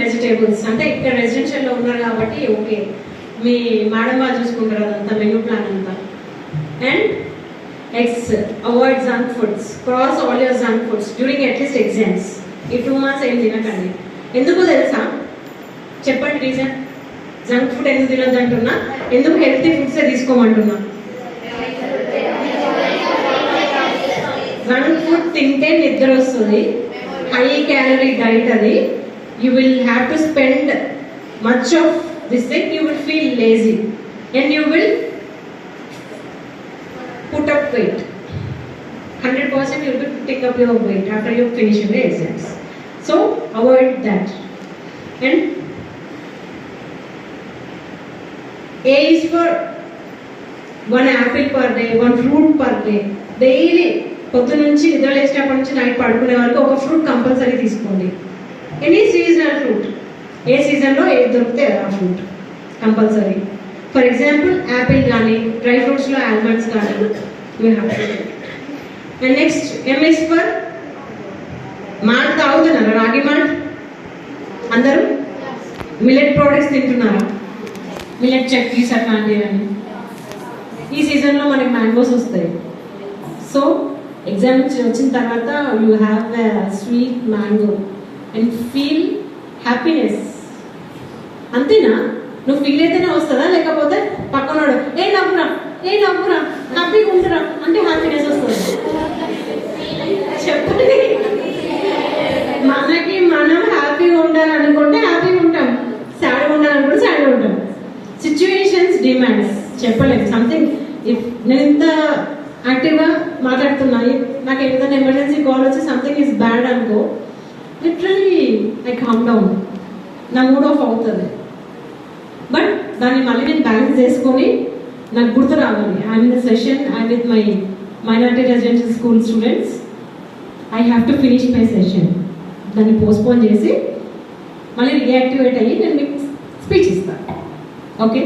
Vegetables అంటే ఇక్కడ రెసిడెన్షియల్లో ఉన్నారు కాబట్టి ఓకే, మీ మేడం వాళ్ళు చూసుకుంటారు అదంతా మెనూ ప్లాన్ అంతా. And eggs, avoid junk foods, cross all your junk foods during at least exams. ఈ 2 months ఏం తినకండి. ఎందుకు తెలుసా? చెప్పండి రీజన్. జంక్ ఫుడ్ ఎందుకు తినొద్దు అంటున్నా, ఎందుకు హెల్తీ ఫుడ్సే తీసుకోమంటున్నా. జంక్ ఫుడ్ తింటే నిద్ర వస్తుంది, హై క్యాలరీ డైట్ అది. You will have to spend much of this thing, you will feel lazy and you will put up weight. 100% you will be putting up your weight after you finish your exams. So avoid that. And A is for 1 apple per day, 1 fruit per day. Daily పొద్దు నుంచి నిద్ర లేచినప్పటి నుంచి night పడుకునే వరకు ఒక fruit compulsory తీసుకోండి. Any seasonal fruit, ఏ సీజన్లో ఏది దొరికితే ఆ fruit compulsory. For example apple కానీ, డ్రై ఫ్రూట్స్లో ఆల్మండ్స్ కానీ you have to. And next M is for malt. తాగుతున్నారా రాగి మాల్ట్? అందరూ మిల్లెట్ ప్రోడక్ట్స్ తింటున్నారా? మిల్లెట్ చక్కీస్ అట్లాంటివి అని. ఈ సీజన్లో మనకి మ్యాంగోస్ వస్తాయి. సో ఎగ్జామ్ వచ్చిన తర్వాత you have a sweet mango and feel happiness. అంతేనా? నువ్వు ఫీల్ అయితేనే వస్తుందా, లేకపోతే పక్కనోడు ఏ నవ్వురా హ్యాపీగా ఉంటురా అంటే హ్యాపీనెస్ వస్తుంది? చెప్పండి. మనకి మనం హ్యాపీగా ఉండాలనుకుంటే హ్యాపీగా ఉంటాం, సాడ్గా ఉండాలనుకుంటే సాడ్గా ఉంటాం. సిచ్యువేషన్స్ డిమాండ్స్ చెప్పలేము. సంథింగ్ ఇఫ్ నేను ఇంత యాక్టివ్గా మాట్లాడుతున్నా, నాకు ఏదైనా ఎమర్జెన్సీ కాల్ వచ్చి సంథింగ్ ఈజ్ బ్యాడ్ అనుకో, లిటరలీ ఐ కామ్ డౌన్, నా మూడ్ ఆఫ్ అవుతుంది. బట్ దాన్ని మళ్ళీ నేను బ్యాలెన్స్ చేసుకొని నాకు గుర్తు రావాలి. I'm in the session, I with my minority residential school students, I have to finish my session. దాన్ని పోస్ట్పోన్ చేసి మళ్ళీ రియాక్టివేట్ అయ్యి నేను మీకు స్పీచ్ ఇస్తాను. ఓకే,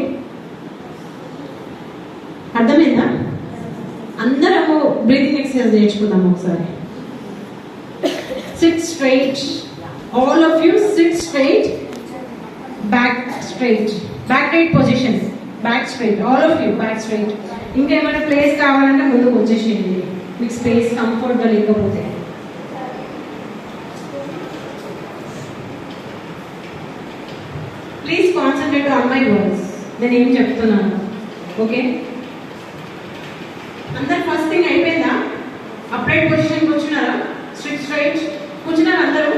అర్థమైందా? అందరము బ్రీతింగ్ ఎక్సర్సైజ్ నేర్చుకుందాము ఒకసారి. Sit straight, all of you sit straight, back straight, back right position, back straight, all of you back straight. ఇంకేమైనా ప్లేస్ కావాలంటే ముందుకు వచ్చేసేయండి మీకు స్పేస్ కంఫర్ట్గా లేకపోతే. Please concentrate on my words, నేను ఏం చెప్తున్నాను. ఓకే, అందరు ఫస్ట్ థింగ్ అయిపోయిందా? అప్రైట్ పొజిషన్ కూర్చున్నారా? స్ట్రైట్ కూర్చున్నారా అందరూ?